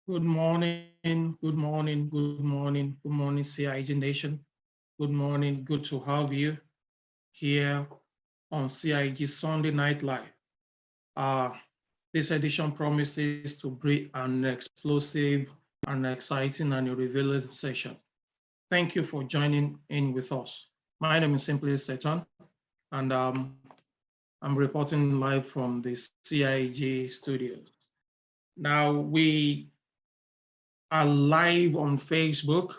Good morning, good morning, good morning, good morning, CIG Nation. Good morning, good to have you here on CIG Sunday Night Live. This edition promises to bring an explosive and exciting and revealing session. Thank you for joining in with us. My name is Simply Seton, and I'm reporting live from the CIG studios. Now, we are live on Facebook.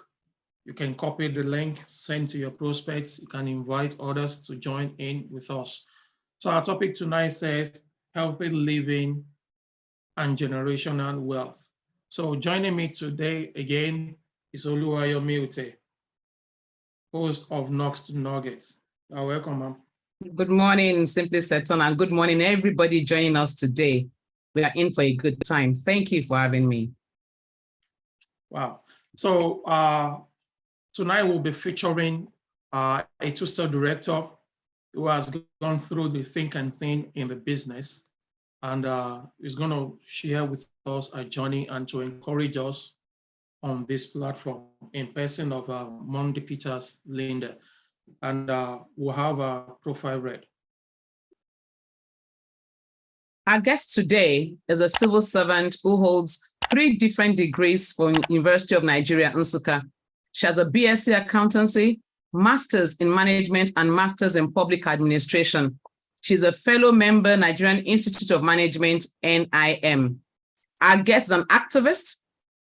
You can copy the link, send to your prospects. You can invite others to join in with us. So our topic tonight says healthy living and generational wealth. So joining me today again is Oluwayomi Ute, host of Knox to Nuggets. Welcome, ma'am. Good morning, Simply Seton, and good morning, everybody joining us today. We are in for a good time. Thank you for having me. Wow. So tonight we'll be featuring a two-star director who has gone through the thick and thin in the business, and is going to share with us a journey and to encourage us on this platform in person of Monday Peters Linda. And we'll have a profile read. Our guest today is a civil servant who holds 3 different degrees from University of Nigeria, Nsukka. She has a BSc Accountancy, Masters in Management, and Masters in Public Administration. She's a fellow member, Nigerian Institute of Management, NIM. Our guest is an activist,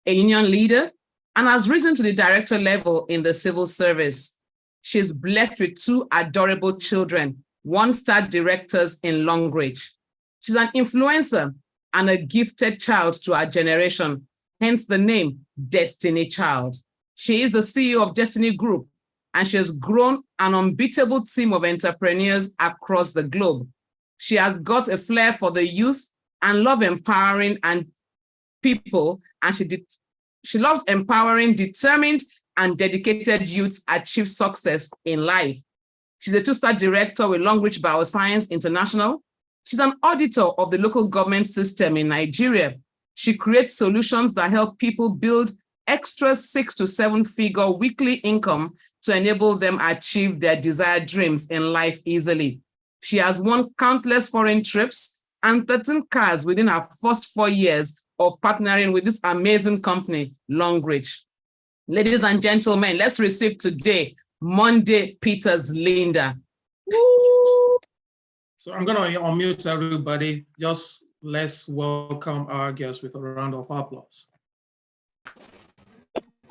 a union leader, and has risen to the director level in the civil service. She's blessed with 2 adorable children, 1-star directors in Longreach. She's an influencer and a gifted child to our generation, hence the name Destiny Child. She is the CEO of Destiny Group, and she has grown an unbeatable team of entrepreneurs across the globe. She has got a flair for the youth and love empowering and people, and she loves empowering determined and dedicated youths achieve success in life. She's a 2-star director with Longreach Bioscience International. She's an auditor of the local government system in Nigeria. She creates solutions that help people build extra 6 to 7-figure weekly income to enable them achieve their desired dreams in life easily. She has won countless foreign trips and 13 cars within her first 4 years of partnering with this amazing company, Longreach. Ladies and gentlemen, let's receive today Monday Peters Linda. Woo! So I'm going to unmute everybody. Just let's welcome our guest with a round of applause.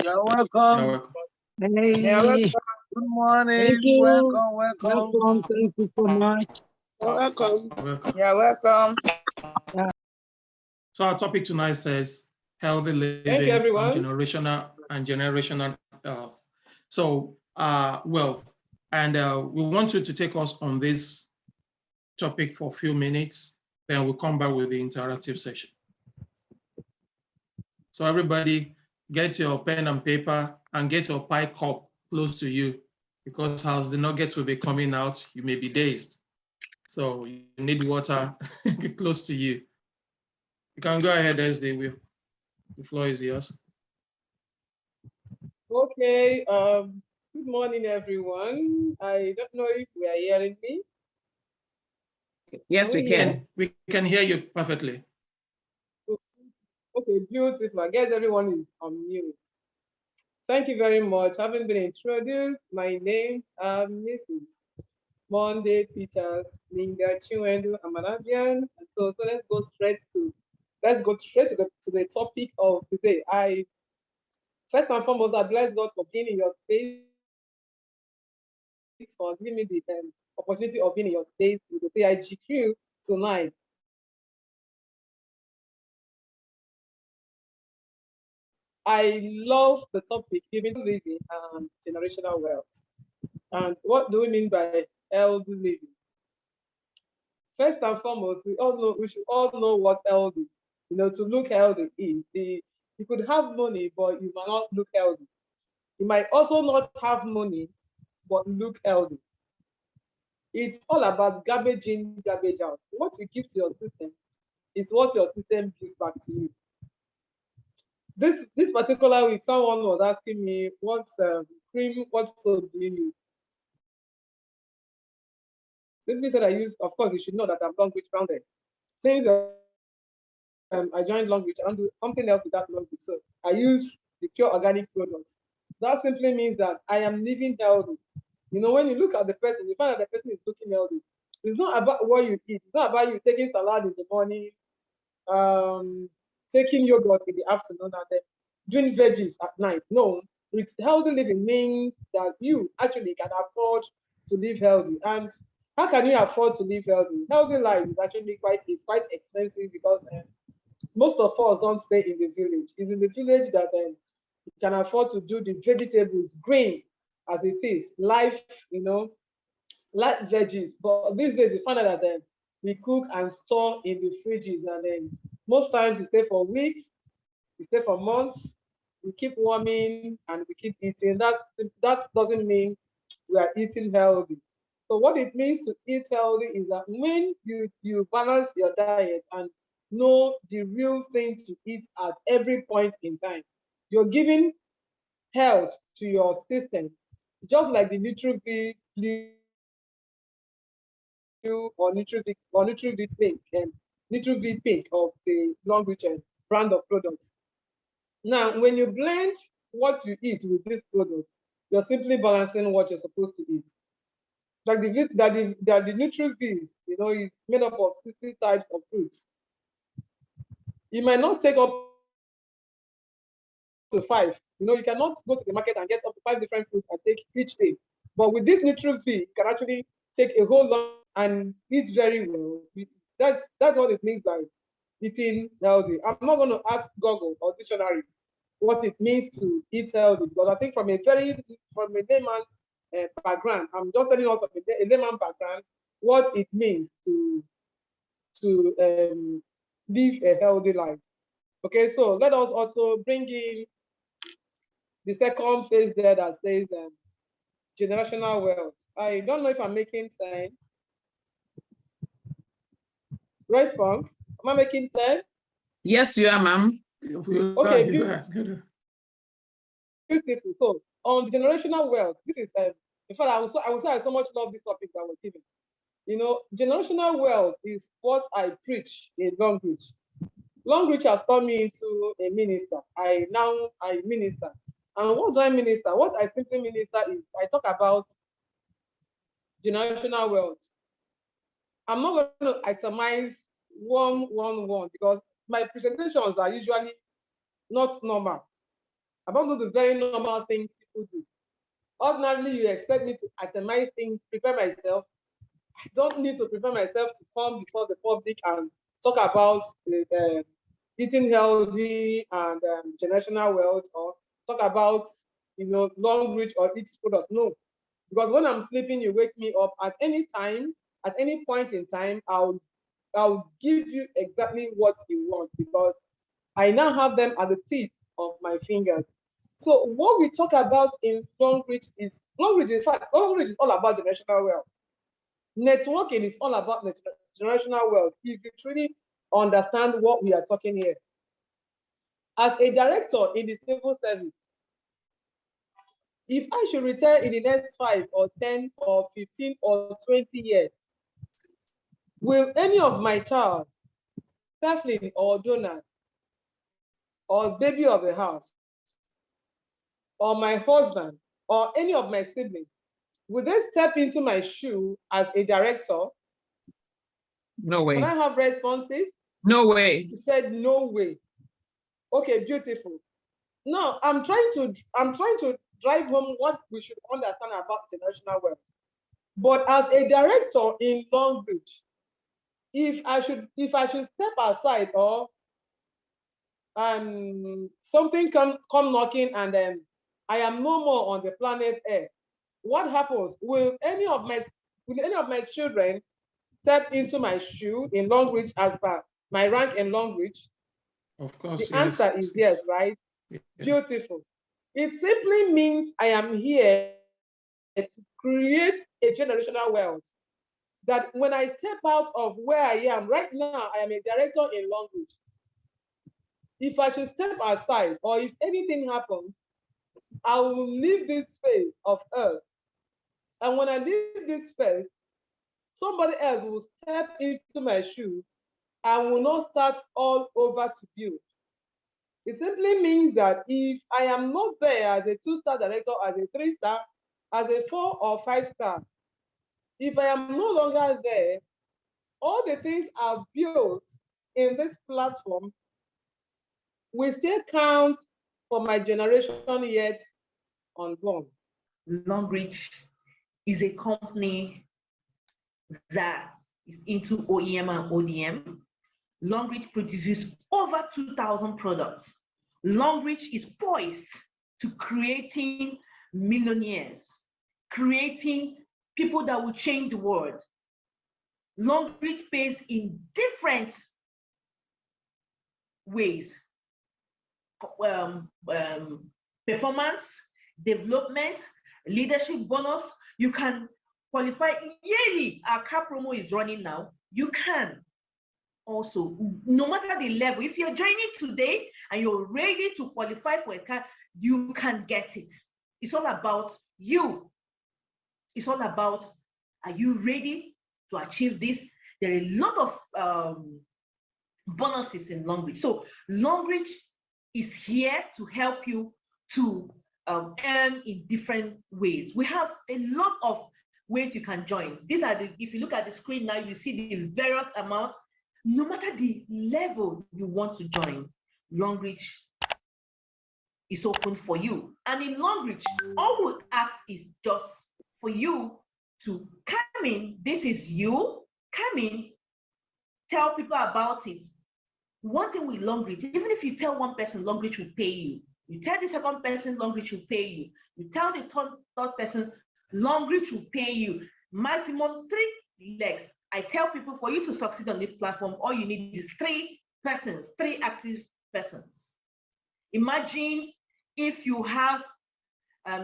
You're welcome. You're welcome. Hey, good morning. Thank you. Welcome. Thank you so much. You're welcome. You're welcome. So our topic tonight says healthy living and generational health. So wealth, and we want you to take us on this topic for a few minutes. Then we'll come back with the interactive session. So everybody, get your pen and paper and get your pie cup close to you, because as the nuggets will be coming out, you may be dazed. So you need water close to you. You can go ahead, SD. The floor is yours. Okay. Good morning, everyone. I don't know if we are hearing me. Yes, we can. We can hear you perfectly. Okay, beautiful. I guess everyone is on mute. Thank you very much. Having been introduced, my name is Mrs. Monday Peters Linda Chiwendu Amanabian. And so let's go straight to the topic of today. First and foremost, I bless God for being in your space, for giving me the opportunity of being in your space with the CIG crew tonight. I love the topic, giving living and generational wealth. And what do we mean by healthy living? First and foremost, we should all know what healthy, to look healthy is. You could have money, but you might not look healthy. You might also not have money, but look healthy. It's all about garbage in, garbage out. What you give to your system is what your system gives back to you. This particular week, someone was asking me what cream, what soap do you use? Simply said I use, of course, you should know that I'm Longreach grounded. Since I joined Longreach, I don't do something else with that Longreach. So I use the pure organic products. That simply means that I am living healthy. You know, when you look at the person, you find that the person is looking healthy. It's not about what you eat. It's not about you taking salad in the morning, taking yogurt in the afternoon, and then doing veggies at night. No, it's healthy living means that you actually can afford to live healthy. And how can you afford to live healthy? Healthy life is actually quite expensive because most of us don't stay in the village. It's in the village that you can afford to do the vegetables green as it is, life, you know, like veggies. But these days you find out that we cook and store in the fridges, and then most times we stay for weeks, we stay for months, we keep warming and we keep eating. That doesn't mean we are eating healthy. So what it means to eat healthy is that when you balance your diet and know the real thing to eat at every point in time, you're giving health to your system, just like the Nutri or Nutri Pink and Nutri Pink of the Longreach brand of products. Now, when you blend what you eat with these products, you're simply balancing what you're supposed to eat. Like the Nutri-Bees, you know, is made up of 60 types of fruits. You might not take up to 5. You know, you cannot go to the market and get up to 5 different fruits and take each day. But with this Nutri-Bee, you can actually take a whole lot and eat very well. That's what it means by eating healthy. I'm not going to ask Google or dictionary what it means to eat healthy, because I think from a layman background, I'm just telling us from a layman background what it means to live a healthy life. Okay, so let us also bring in the second phase there that says generational wealth. I don't know if I'm making sense. Response: am I making sense? Yes, you are, ma'am. Okay, beautiful. So on the generational wealth, this is in fact, I would say I so much love this topic that we're giving. You know, generational wealth is what I preach in Longreach. Longreach has turned me into a minister. I minister. And what do I minister? What I simply minister is I talk about generational wealth. I'm not going to itemize one because my presentations are usually not normal. I don't do the very normal things people do. Ordinarily, you expect me to itemize things, prepare myself. I don't need to prepare myself to come before the public and talk about eating healthy and generational wealth, or talk about, you know, Longreach or each product. No, because when I'm sleeping, you wake me up at any time, at any point in time. I'll give you exactly what you want because I now have them at the tip of my fingers. So what we talk about in Longreach is in fact, Longreach is all about generational wealth. Networking is all about generational wealth. If you truly understand what we are talking here. As a director in the civil service, if I should retire in the next 5 or 10 or 15 or 20 years, will any of my child, Stephen or Donald, or baby of the house, or my husband, or any of my siblings, will they step into my shoe as a director? No way. Can I have responses? No way. He said, no way. Okay, beautiful. Now I'm trying to drive home what we should understand about generational wealth. But as a director in Longreach, if I should step aside or something come knocking and then I am no more on the planet Earth, what happens? Will any of my children step into my shoe in Longreach as per my rank in Longreach? Of course, the answer is yes, right? Yeah. Beautiful. It simply means I am here to create a generational wealth. That when I step out of where I am right now, I am a director in Longreach. if I should step aside or if anything happens, I will leave this phase of earth. And when I leave this phase, somebody else will step into my shoes and will not start all over to build. It simply means that if I am not there as a 2-star director, as a 3-star, as a 4 or 5-star, if I am no longer there, all the things I've built in this platform will still count for my generation yet unborn. Longbridge is a company that is into OEM and ODM. Longbridge produces over 2,000 products. Longbridge is poised to creating millionaires, creating people that will change the world. Longbridge pays in different ways. Performance, development, leadership bonus. You can qualify yearly. Our car promo is running now. You can also, no matter the level, if you're joining today and you're ready to qualify for a car, you can get it. It's all about you. It's all about, are you ready to achieve this? There are a lot of bonuses in Longbridge. So Longbridge is here to help you to earn in different ways. We have a lot of ways you can join. These are the, if you look at the screen now, you see the various amounts. No matter the level you want to join, Longbridge is open for you. And in Longbridge, all we ask is just for you to come in. This is you. Come in, tell people about it. One thing with Longbridge, even if you tell one person, Longbridge will pay you. You tell the second person, Longbridge will pay you. You tell the third person, Longbridge will pay you. Maximum 3 legs. I tell people, for you to succeed on this platform, all you need is 3 persons, 3 active persons. Imagine if you have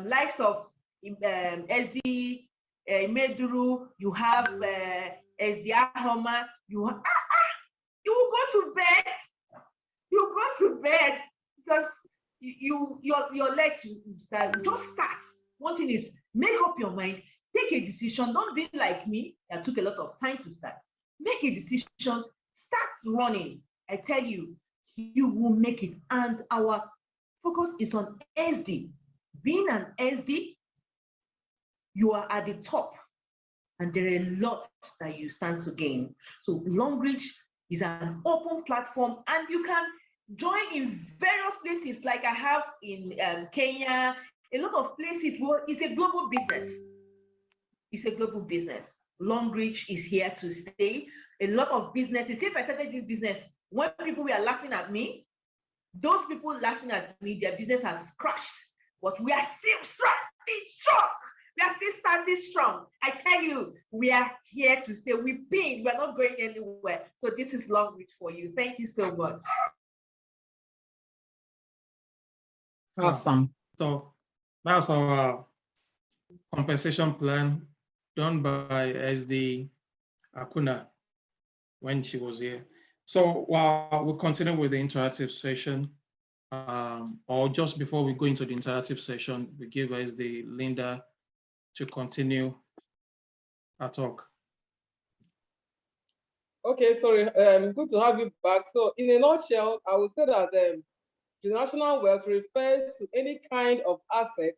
likes of SD, Meduru, you have SD Ahoma, you will go to bed. You go to bed because your legs start, just start. One thing is, make up your mind, take a decision. Don't be like me that took a lot of time to start. Make a decision, start running. I tell you, you will make it. And our focus is on SD. Being an SD, you are at the top, and there are a lot that you stand to gain. So Longbridge is an open platform, and you can join in various places like I have in Kenya, a lot of places. Well, it's a global business. It's a global business. Longbridge is here to stay. A lot of businesses, if I started this business, when people were laughing at me, those people laughing at me, their business has crashed, but we are still strong. We are still standing strong. I tell you, we are here to stay. We're not going anywhere. So this is Longbridge for you. Thank you so much. Awesome. So that's our compensation plan done by SD Akuna when she was here. So while we continue with the interactive session, or just before we go into the interactive session, we give SD Linda to continue our talk. Okay, sorry. Good to have you back. So in a nutshell, I would say that generational wealth refers to any kind of asset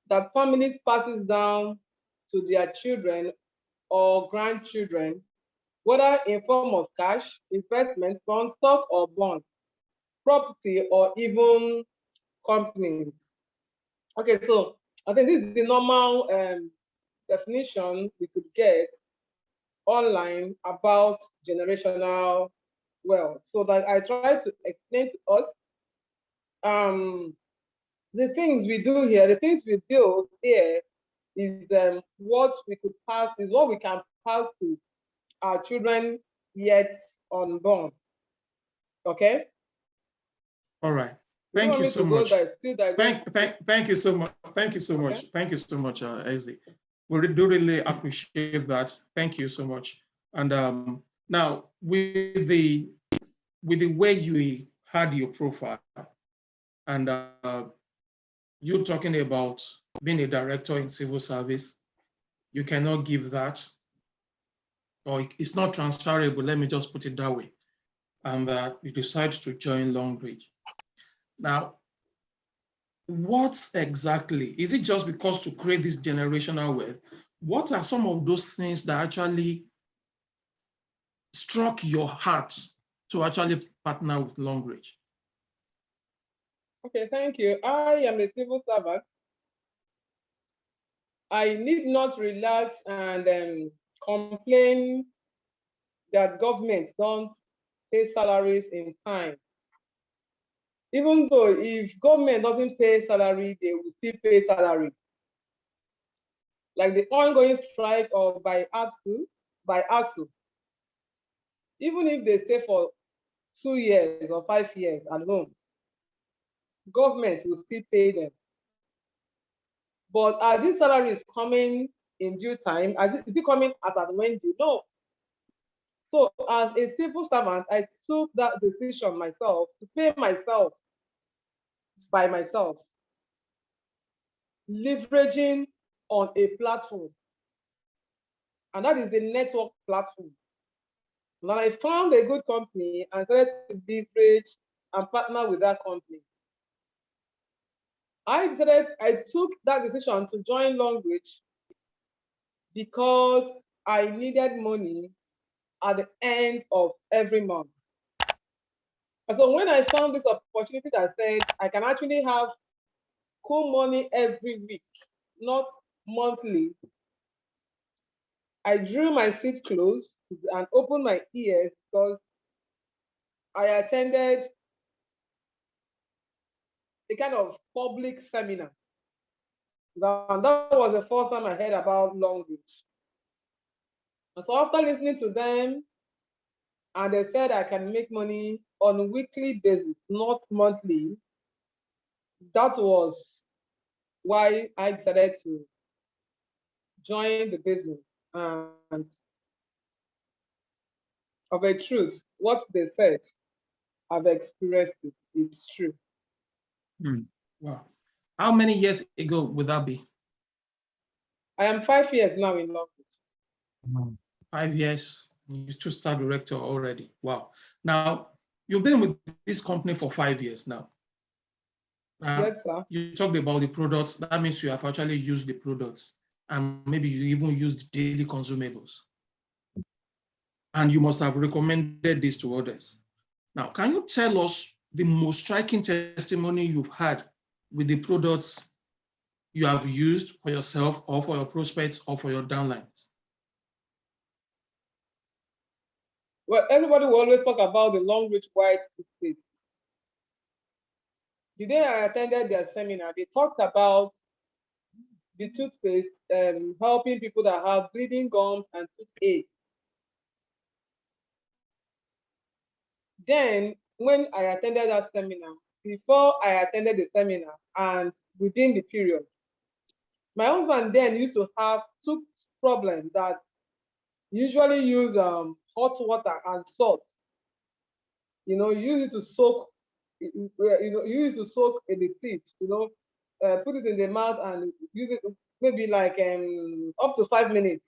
that families passes down to their children or grandchildren, whether in form of cash, investment funds, stock or bonds, property, or even companies. Okay, so I think this is the normal definition we could get online about generational wealth. So that I try to explain to us the things we do here, the things we build here is what we could pass, is what we can pass to our children yet unborn. Okay? All right. Thank you so much. Thank you so much. Thank you so much. Okay. Thank you so much, SD. We do really appreciate that. Thank you so much. And now with the way you had your profile, and you talking about being a director in civil service, you cannot give that, or it's not transferable, let me just put it that way, and that you decide to join Longbridge. Now, what exactly, is it just because to create this generational wealth? What are some of those things that actually struck your heart to actually partner with Longbridge? Okay, thank you. I am a civil servant. I need not relax and complain that government don't pay salaries in time. Even though if government doesn't pay salary, they will still pay salary. Like the ongoing strike of by ASU, even if they stay for 2 years or 5 years at home, government will still pay them. But are these salaries coming in due time? Is it coming at an when due? No. So as a civil servant, I took that decision myself to pay myself by myself, leveraging on a platform. And that is the network platform. And then I found a good company and started to leverage and partner with that company. I took that decision to join Longbridge because I needed money at the end of every month. And so when I found this opportunity that said I can actually have cool money every week, not monthly, I drew my seat close and opened my ears because I attended a kind of public seminar. And that was the first time I heard about Longbridge. And so after listening to them, and they said I can make money on a weekly basis, not monthly, that was why I decided to join the business. And of a truth, what they said, I've experienced it. It's true. Wow. How many years ago would that be? I am 5 years now in Longbridge. 5 years, you two star director already. Wow. Now, you've been with this company for 5 years now. Yes, sir. You talked about the products. That means you have actually used the products, and maybe you even used daily consumables. And you must have recommended this to others. Now, can you tell us the most striking testimony you've had with the products you have used for yourself or for your prospects or for your downlines? Well, everybody will always talk about the Longbridge white toothpaste. The day I attended their seminar, they talked about the toothpaste helping people that have bleeding gums and toothache. Then, when I attended that seminar, before I attended the seminar and within the period, my husband then used to have tooth problems that usually use hot water and salt. Use it to soak. Use it to soak in the teeth. Put it in the mouth and use it maybe like up to 5 minutes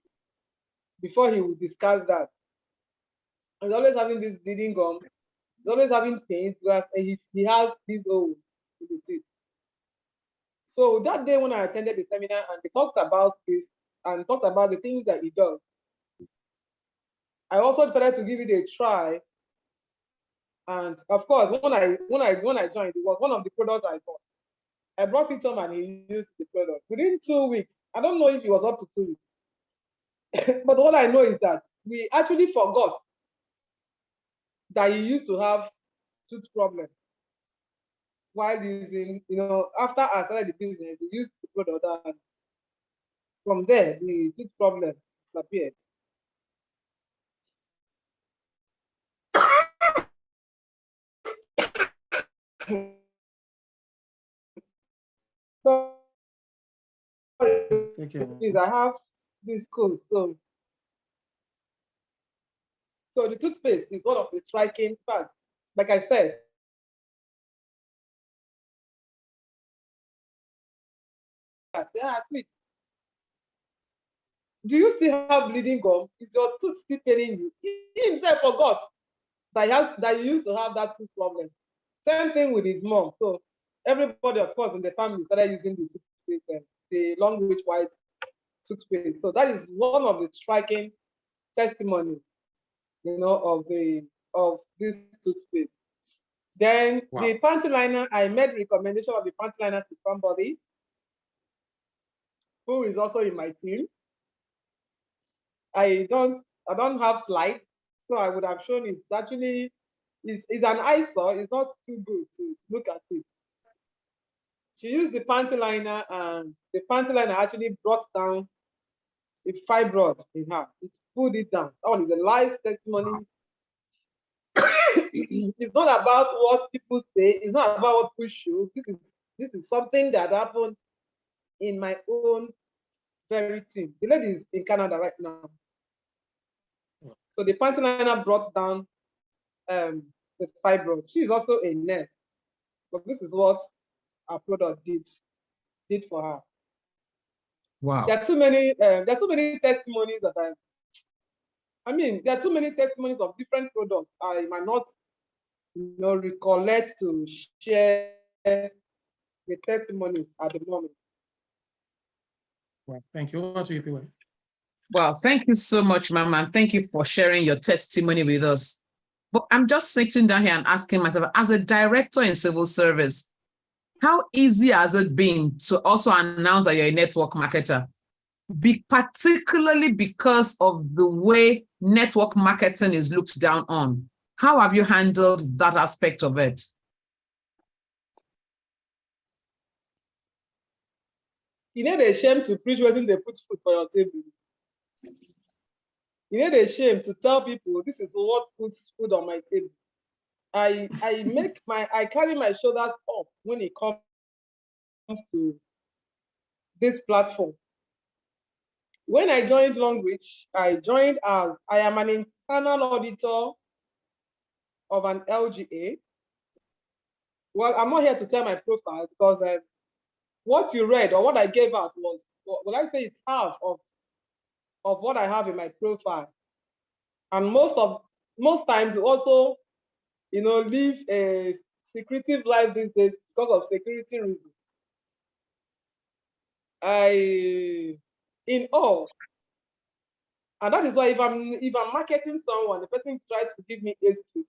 before he would discard that. And he's always having this bleeding gum. He's always having pains because he has this hole in the teeth. So that day when I attended the seminar and they talked about this and talked about the things that he does, I also decided to give it a try. And of course, when I joined, it was one of the products I bought. I brought it home and he used the product. Within 2 weeks, I don't know if it was up to 2 weeks, but what I know is that we actually forgot that he used to have tooth problems while using, after I started the business, he used the product and from there, the tooth problem disappeared. So, please, I have this cold. So the toothpaste is one of the striking facts. Like I said, Say, sweet, do you still have bleeding gum? Is your tooth still paining you? He himself forgot that he used to have that tooth problem. Same thing with his mom. So everybody, of course, in the family started using the toothpaste, the long reach white toothpaste. So that is one of the striking testimonies, of this toothpaste. Then the panty liner, I made recommendation of the panty liner to somebody who is also in my team. I don't have slides, so I would have shown it. Actually, it's an eyesore. It's not too good to look at it. She used the panty liner, and the panty liner actually brought down a fibroid in her. It pulled it down. That one is a life testimony. It's not about what people say. It's not about what people show. This is something that happened in my own very team. The lady is in Canada right now. So the panty liner brought down the fibroid. She's also a nurse, but this is what our product did for her. Wow. There are too many testimonies that there are too many testimonies of different products. I might not recollect to share the testimony at the moment. Well, thank you. Over to you, Piwe. Well, thank you so much, Mama. And thank you for sharing your testimony with us. But I'm just sitting down here and asking myself, as a director in civil service, how easy has it been to also announce that you're a network marketer? Particularly because of the way network marketing is looked down on. How have you handled that aspect of it? You need a shame to preach when they put food for your table. You need a shame to tell people this is what puts food on my table. I carry my shoulders up when it comes to this platform. When I joined Longreach, I am an internal auditor of an LGA. Well, I'm not here to tell my profile because what you read or what I gave out was, well, I say it's half of what I have in my profile. And most times you also, live a secretive life these days because of security reasons. And that is why if I'm marketing someone, the person tries to give me a script.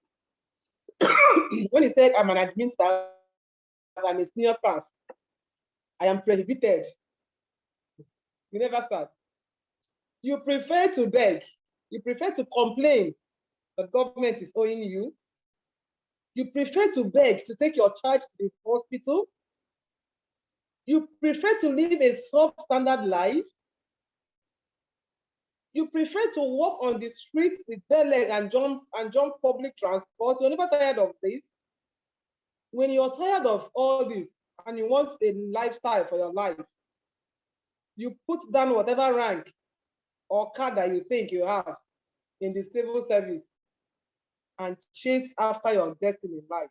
When he said I'm an admin staff, I'm a senior staff, I am prohibited. You never start. You prefer to beg. You prefer to complain that government is owing you. You prefer to beg to take your child to the hospital. You prefer to live a substandard life. You prefer to walk on the streets with bare legs and jump public transport. You're never tired of this. When you're tired of all this and you want a lifestyle for your life, you put down whatever rank or card that you think you have in the civil service and chase after your destiny in life.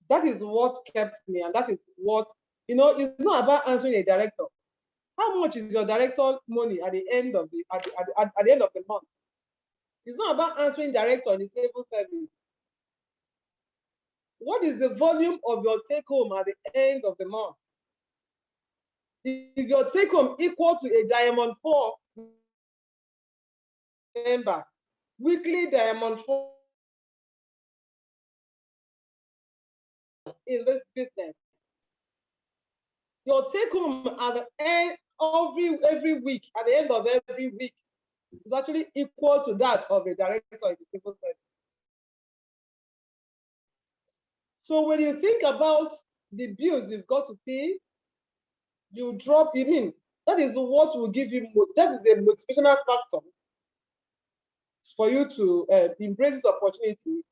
That is what kept me, and that is what, it's not about answering a director. How much is your director money at the end of the end of the month? It's not about answering director in the civil service. What is the volume of your take home at the end of the month? Is your take home equal to a Diamond 4 member? Weekly Diamond 4 in this business. Your take home at the end every week, at the end of every week, is actually equal to that of a director in the civil service. So when you think about the bills you've got to pay, you drop, that is what will give you, that is the motivational factor for you to embrace this opportunity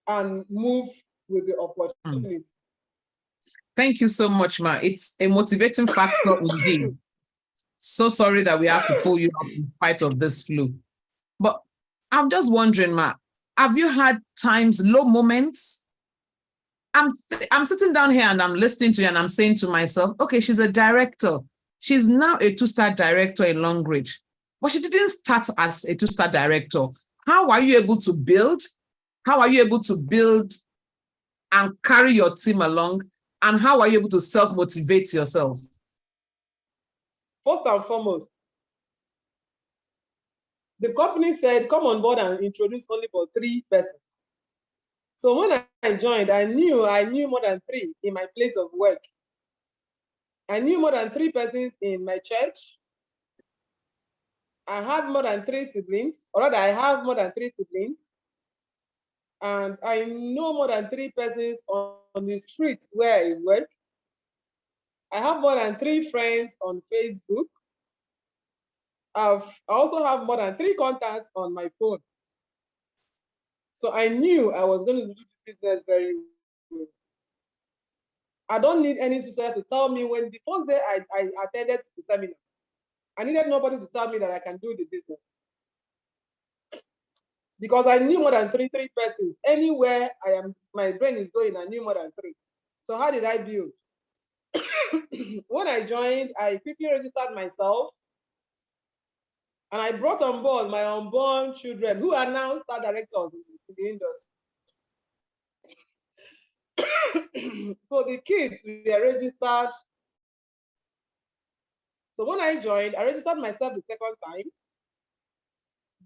and move with the opportunity. Thank you so much, Ma. It's a motivating factor indeed. So sorry that we have to pull you out in spite of this flu. But I'm just wondering, Ma, have you had times, low moments? I'm sitting down here and I'm listening to you and I'm saying to myself, okay, she's a director. She's now a two-star director in Long Ridge, but she didn't start as a two-star director. How are you able to build? How are you able to build and carry your team along? And how are you able to self-motivate yourself? First and foremost, the company said, come on board and introduce only for 3 persons. So when I joined, I knew more than 3 in my place of work. I knew more than 3 persons in my church. I had more than 3 siblings, or rather, I have more than 3 siblings. And I know more than 3 persons on the street where I work. I have more than 3 friends on Facebook. I also have more than 3 contacts on my phone. So I knew I was going to do the business very well. I don't need any sister to tell me when the first day I attended the seminar. I needed nobody to tell me that I can do the business. Because I knew more than 3 persons. Anywhere my brain is going, I knew more than 3. So how did I build? When I joined, I quickly registered myself. And I brought on board my unborn children who are now star directors in the industry. So the kids were registered. So when I joined, I registered myself the second time,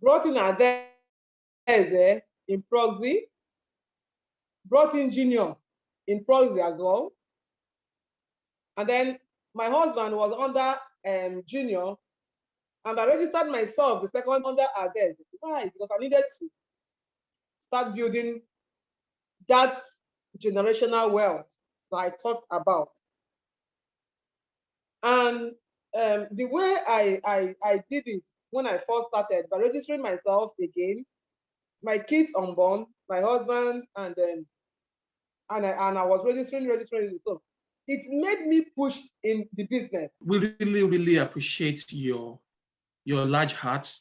brought in Adeze in proxy, brought in Junior in proxy as well. And then my husband was under Junior, and I registered myself the second under Adeze. Why? Because I needed to start building that generational wealth that I talked about. And the way I did it when I first started, by registering myself again, my kids unborn, my husband, and I was registering. So it made me push in the business. We really appreciate your large heart,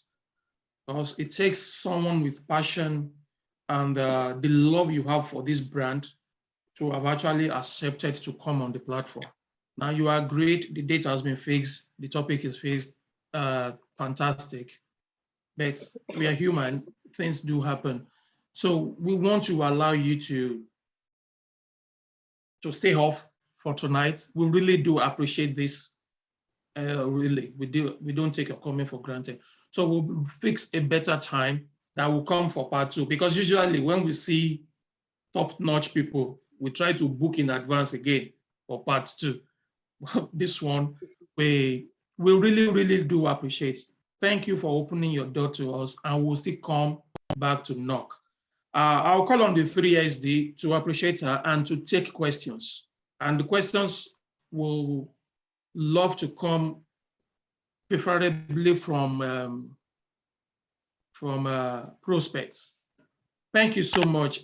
because it takes someone with passion and the love you have for this brand to have actually accepted to come on the platform. Now you are great, the date has been fixed, the topic is fixed, fantastic. But we are human, things do happen. So we want to allow you to stay off for tonight. We really do appreciate this. Really, we don't take your comment for granted. So we'll fix a better time that will come for part 2, because usually when we see top-notch people, we try to book in advance again for part 2. This one, we really do appreciate. Thank you for opening your door to us, and we'll still come back to knock. I'll call on the 3SD to appreciate her and to take questions. And the questions will love to come preferably from prospects. Thank you so much,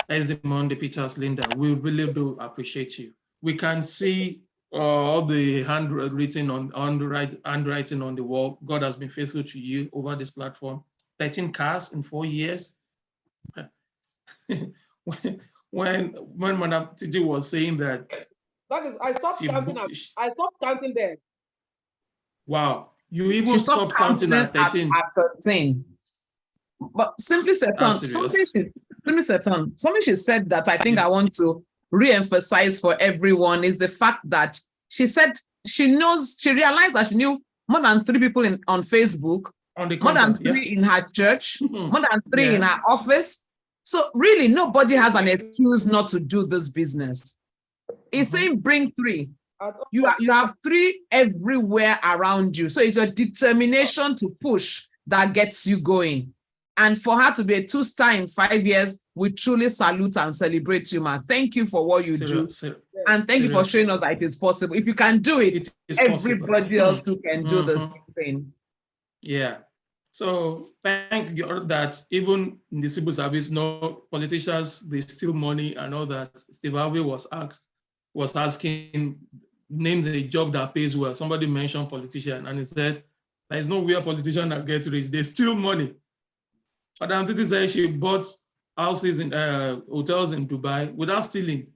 SD Monday Peters Linda. We really do appreciate you. We can see all the handwriting on the wall. God has been faithful to you over this platform. 13 cars in 4 years. when Madam Titi was saying that is, I stopped counting them. Wow, you even stopped counting at 13. At 13. But simply said, something she said that I think I want to re-emphasize for everyone is the fact that she said she realized that she knew more than 3 people on Facebook, more than 3 in her church, more than 3 in her office. So really, nobody has an excuse not to do this business. It's saying bring 3. You have 3 everywhere around you. So it's your determination to push that gets you going. And for her to be a 2-star in 5 years, we truly salute and celebrate you, ma. Thank you for what you do. And thank you for showing us that it is possible. If you can do it, everybody else too can do the same thing. Yeah. So thank God that even in the civil service, no politicians, they steal money and all that. Steve Harvey was asking, name the job that pays well. Somebody mentioned politician, and he said, there's no way a politician that gets rich. They steal money. Madam Titi said she bought houses in hotels in Dubai without stealing.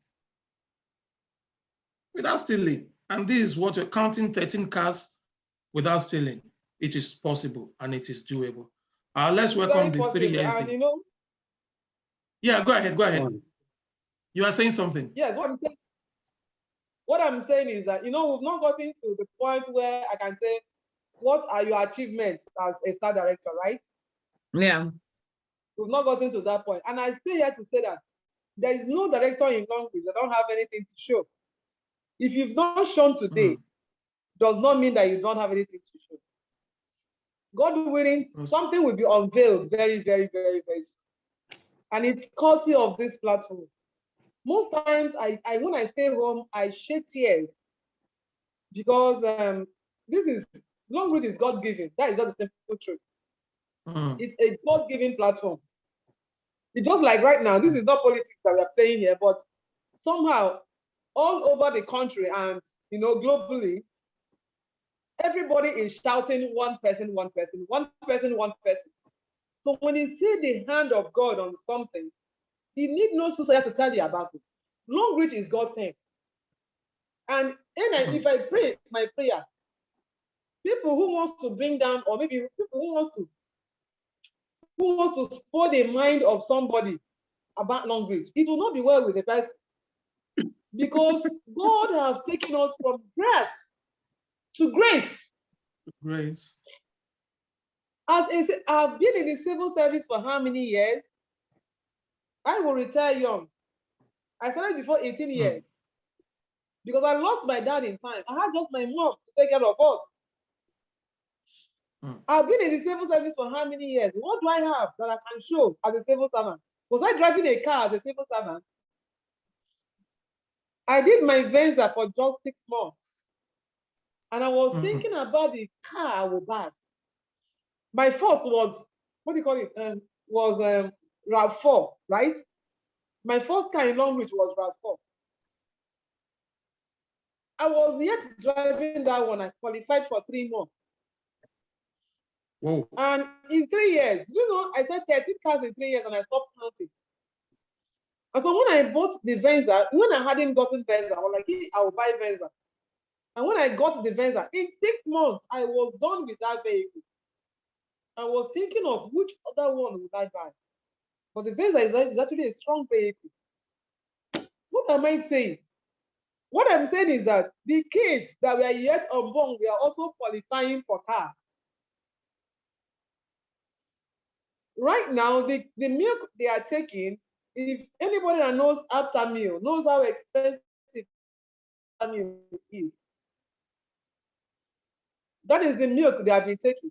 And this is what you're counting 13 cars without stealing. It is possible and it is doable. Let's welcome the 3 years. And you know, yeah, go ahead, go ahead. You are saying something. Yes, what I'm saying is that, you know, we've not gotten to the point where I can say, what are your achievements as a star director, right? Yeah. We've not gotten to that point. And I still here to say that there is no director in Longbridge that don't have anything to show. If you've not shown today, does not mean that you don't have anything to show. God willing, something will be unveiled very, very, very, very soon. And it's courtesy of this platform. Most times, when I stay home, I shed tears because this is Longbridge is God-given. That is not the simple truth. It's a God-given platform. It's just like right now, this is not politics that we are playing here, but somehow all over the country and, you know, globally, everybody is shouting one person, one person, one person, one person. So when you see the hand of God on something, you need no suicide to tell you about it. Longbridge is God sent. And if I pray my prayer, people who want to bring down, or maybe people who want to spoil the mind of somebody about Longbridge, it will not be well with the person. Because God has taken us from grace to grace. Grace. I've been in the civil service for how many years? I will retire young. I started before 18 years. Because I lost my dad in time. I had just my mom to take care of us. I've been in the civil service for how many years? What do I have that I can show as a civil servant? Was I driving a car as a civil servant? I did my Venza for just 6 months. And I was thinking about the car I would buy. My first was, what do you call it? Was RAV4, right? My first car in Longbridge was RAV4. I was yet driving that one. I qualified for 3 more. Whoa. And in 3 years, you know, I said 13 cars in 3 years and I stopped counting. And so when I bought the Venza, when I hadn't gotten Venza, I was like, hey, I will buy Venza. And when I got the Venza, in 6 months, I was done with that vehicle. I was thinking of which other one would I buy. But the Venza is actually a strong vehicle. What am I saying? What I'm saying is that the kids that were yet unborn, we are also qualifying for cars. Right now, the milk they are taking, if anybody that knows after meal knows how expensive after meal is, that is the milk they have been taking.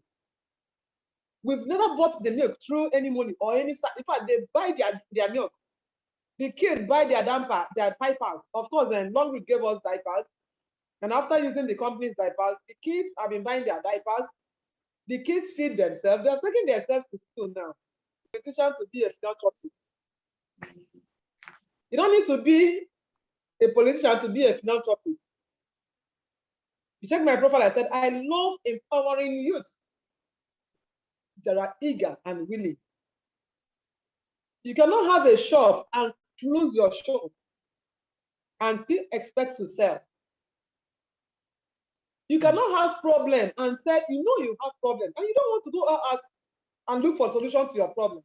We've never bought the milk through any money or any. In fact, they buy their milk. The kids buy their diapers. Of course, then Longbridge gave us diapers. And after using the company's diapers, the kids have been buying their diapers. The kids feed themselves. They're taking themselves to school now. Politician to be a philanthropist. You don't need to be a politician to be a philanthropist. You check my profile, I said, I love empowering youth that are eager and willing. You cannot have a shop and close your shop and still expect to sell. You cannot have problem and say, you know you have problem, and you don't want to go out and look for solution to your problem.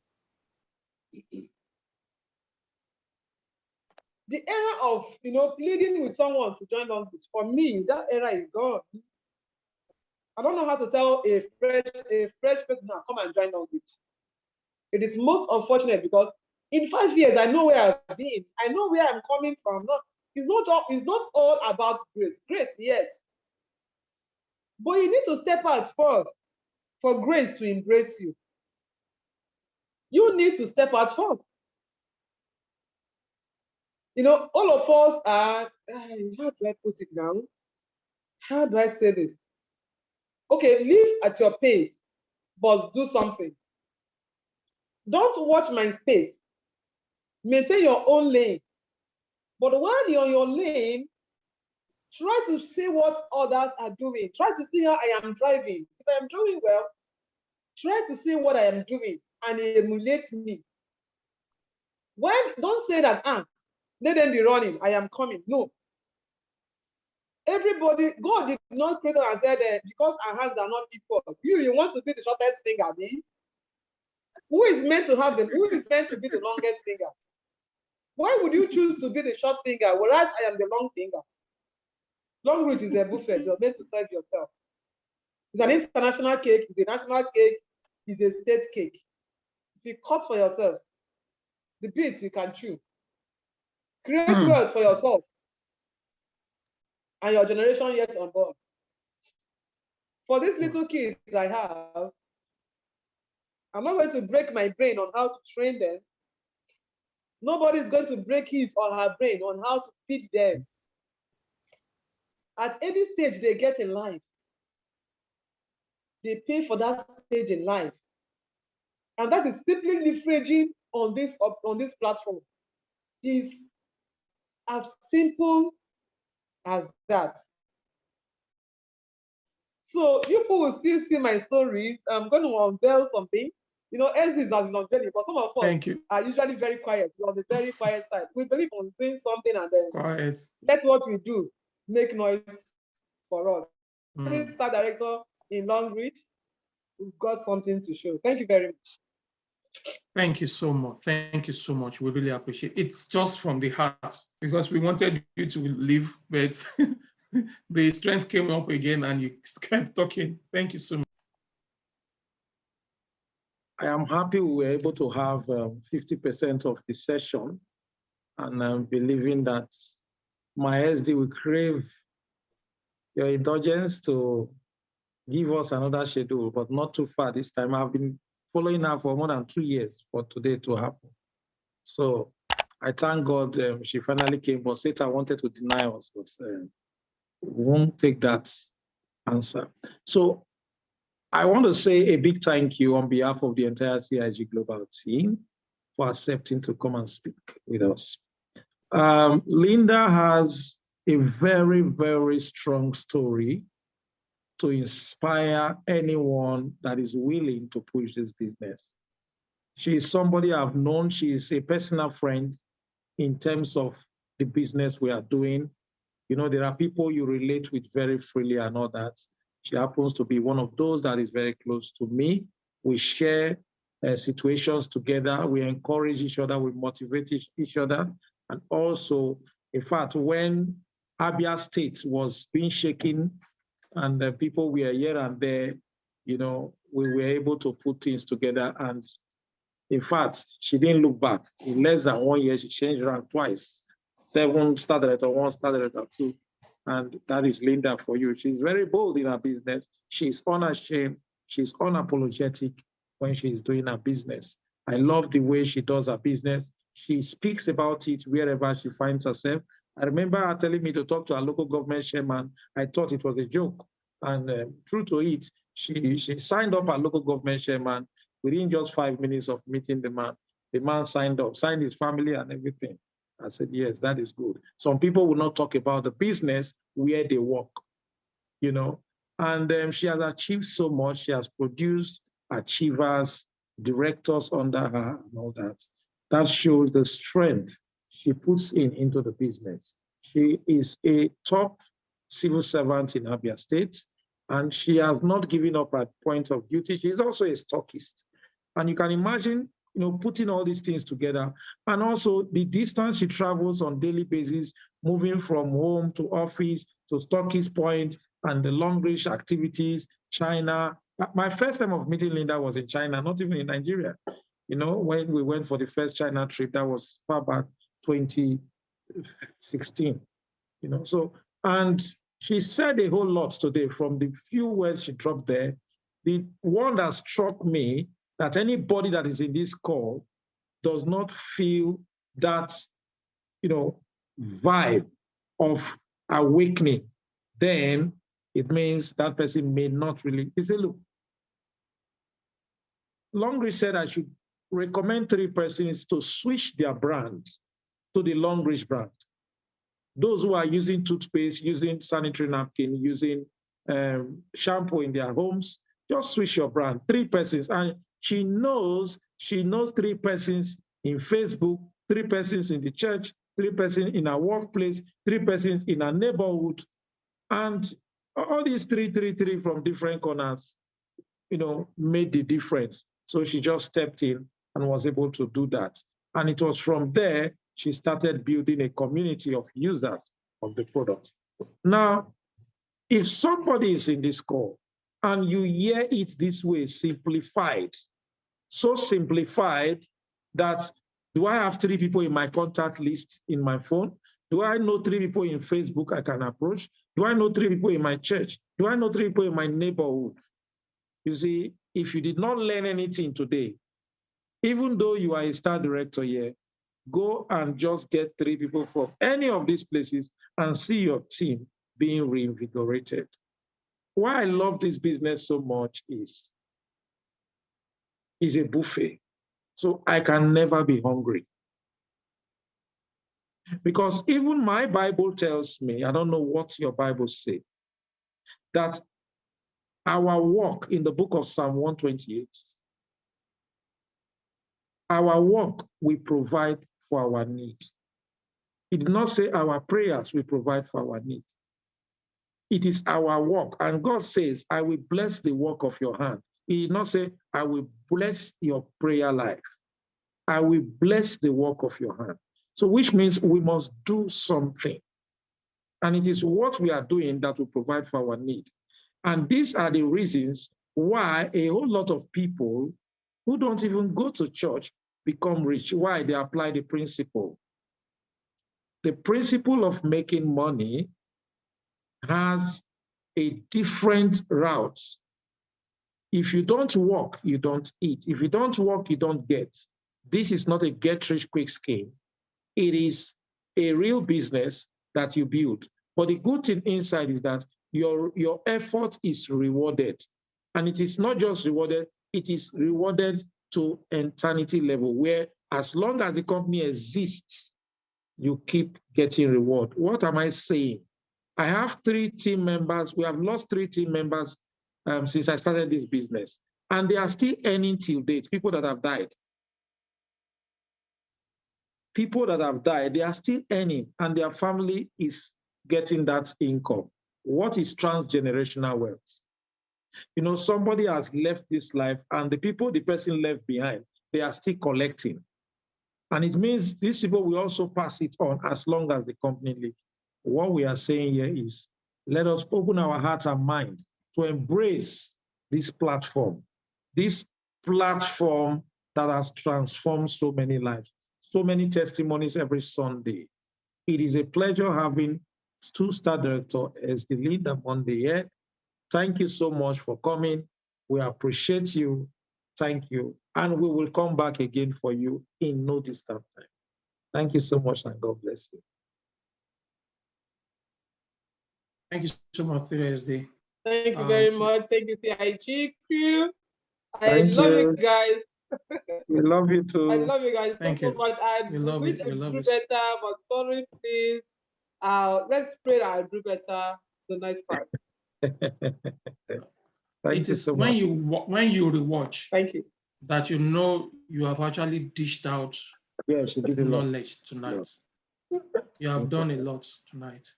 The era of, you know, pleading with someone to join Longbridge, for me, that era is gone. I don't know how to tell a fresh person now, come and join Longbridge. It is most unfortunate because in 5 years, I know where I've been. I know where I'm coming from. It's not all about grace. Grace, yes. But you need to step out first for grace to embrace you. You need to step out first. You know, all of us are, how do I put it now? How do I say this? Okay, live at your pace, but do something. Don't watch my space. Maintain your own lane. But while you're on your lane, try to see what others are doing. Try to see how I am driving. If I am doing well, try to see what I am doing and emulate me. Don't say that, let them be running, I am coming. No. Everybody, God did not create us and said, because our hands are not equal. You want to be the shortest finger, me? Who is meant to be the longest finger? Why would you choose to be the short finger, whereas I am the long finger? Long reach is a buffet. You're meant to serve yourself. It's an international cake. It's a national cake. It's a state cake. If you cut for yourself, the bits you can chew. Create wealth for yourself and your generation yet unborn. For these little kids I have, I'm not going to break my brain on how to train them. Nobody's going to break his or her brain on how to feed them. At any stage they get in life, they pay for that stage in life. And that is simply leveraging on this platform. It's as simple as that. So you people will still see my stories. I'm going to unveil something. You know, Ezis has been unveiling, but some of us are usually very quiet. We're on the very quiet side. We believe on doing something and then let what we do make noise for us. Star director in Long Reach, we've got something to show. Thank you very much. Thank you so much. Thank you so much. We really appreciate it. It's just from the heart, because we wanted you to leave, but the strength came up again and you kept talking. Thank you so much. I am happy we were able to have 50% of the session, and I'm believing that my SD will crave your indulgence to give us another schedule, but not too far this time. I've been following her for more than 2 years for today to happen. So I thank God she finally came, but Satan wanted to deny us, but we won't take that answer. So I want to say a big thank you on behalf of the entire CIG Global team for accepting to come and speak with us. Linda has a very, very strong story to inspire anyone that is willing to push this business. She is somebody I've known. She is a personal friend in terms of the business we are doing. You know, there are people you relate with very freely and all that. She happens to be one of those that is very close to me. We share situations together. We encourage each other. We motivate each other. And also, in fact, when Abia State was being shaken and the people were here and there, you know, we were able to put things together. And in fact, she didn't look back. In less than 1 year, she changed rank twice. 7 star director, 1 star director, 2. And that is Linda for you. She's very bold in her business. She's unashamed. She's unapologetic when she's doing her business. I love the way she does her business. She speaks about it wherever she finds herself. I remember her telling me to talk to our local government chairman. I thought it was a joke. And true to it, she signed up our local government chairman within just 5 minutes of meeting the man. The man signed up, signed his family and everything. I said, yes, that is good. Some people will not talk about the business where they work, you know. And she has achieved so much. She has produced achievers, directors under her and all that. That shows the strength she puts into the business. She is a top civil servant in Abia State, and she has not given up at point of duty. She's also a stockist. And you can imagine, you know, putting all these things together, and also the distance she travels on daily basis, moving from home to office to stockist point, and the long range activities, China. My first time of meeting Linda was in China, not even in Nigeria. You know, when we went for the first China trip, that was far back 2016, you know. So, and she said a whole lot today from the few words she dropped there. The one that struck me, that anybody that is in this call does not feel that, you know, vibe of awakening, then it means that person may not really. He said, look, Longreach said I should recommend 3 persons to switch their brand to the Longreach brand. Those who are using toothpaste, using sanitary napkin, using shampoo in their homes, just switch your brand. 3 persons. And she knows 3 persons in Facebook, 3 persons in the church, 3 persons in our workplace, 3 persons in our neighborhood And all these three from different corners, made the difference. So she just stepped in and was able to do that. And it was from there she started building a community of users of the product. Now, if somebody is in this call and you hear it this way, simplified, so simplified that do I have 3 people in my contact list in my phone? Do I know 3 people in Facebook I can approach? Do I know 3 people in my church? Do I know 3 people in my neighborhood? You see, if you did not learn anything today, even though you are a star director here, go and just get 3 people from any of these places and see your team being reinvigorated. Why I love this business so much is a buffet. So I can never be hungry. Because even my Bible tells me, I don't know what your Bible say, that our work in the book of Psalm 128, our work we provide for our need. It did not say our prayers we provide for our need. It is our work. And God says, I will bless the work of your hand. He did not say, I will bless your prayer life. I will bless the work of your hand. So which means we must do something. And it is what we are doing that will provide for our need. And these are the reasons why a whole lot of people who don't even go to church become rich. Why? They apply the principle. The principle of making money has a different route. If you don't work, you don't eat. If you don't work, you don't get. This is not a get-rich-quick scheme. It is a real business that you build. But the good thing inside is that your effort is rewarded. And it is not just rewarded, it is rewarded to eternity level, where as long as the company exists, you keep getting reward. What am I saying? I have 3 team members. We have lost 3 team members since I started this business. And they are still earning till date, people that have died. People that have died, they are still earning, and their family is getting that income. What is transgenerational wealth? Somebody has left this life, and the people the person left behind, they are still collecting. And it means these people will also pass it on as long as the company lives. What we are saying here is, let us open our heart and mind to embrace this platform that has transformed so many lives. So many testimonies every Sunday. It is a pleasure having 2-star director as the leader Monday here. Thank you so much for coming. We appreciate you. Thank you. And we will come back again for you in no distant time. Thank you so much, and God bless you. Thank you so much, 3SD. Thank you very much. Thank you, CIG crew. I Thank love you. you guys. We love you too. I love you guys so much. I wish I do better, but sorry, please. Let's pray that I do better the next part. Thank you so much. When you rewatch, thank you, that you have actually dished out knowledge tonight. Yes. You have done a lot tonight.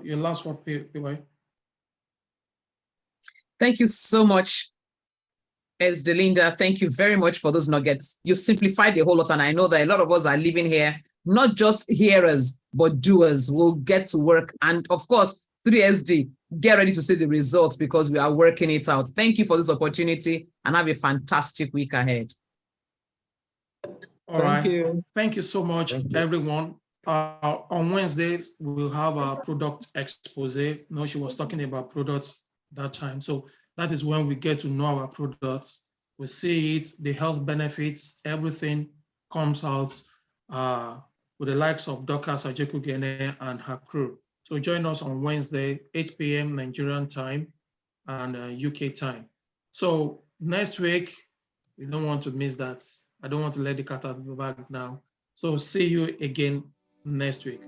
Your last word, PY. Thank you so much, Esdelinda. Thank you very much for those nuggets. You simplified a whole lot, and I know that a lot of us are living here, not just hearers, but doers. We'll get to work. And of course, 3SD, get ready to see the results because we are working it out. Thank you for this opportunity, and have a fantastic week ahead. All right. Thank you so much, everyone. On Wednesdays, we'll have a product expose. No, she was talking about products that time. So that is when we get to know our products. We see it, the health benefits, everything comes out with the likes of Dorcas Ajekugene and her crew. So join us on Wednesday, 8 p.m. Nigerian time and UK time. So next week, we don't want to miss that. I don't want to let the cat out of the bag now. So see you again next week.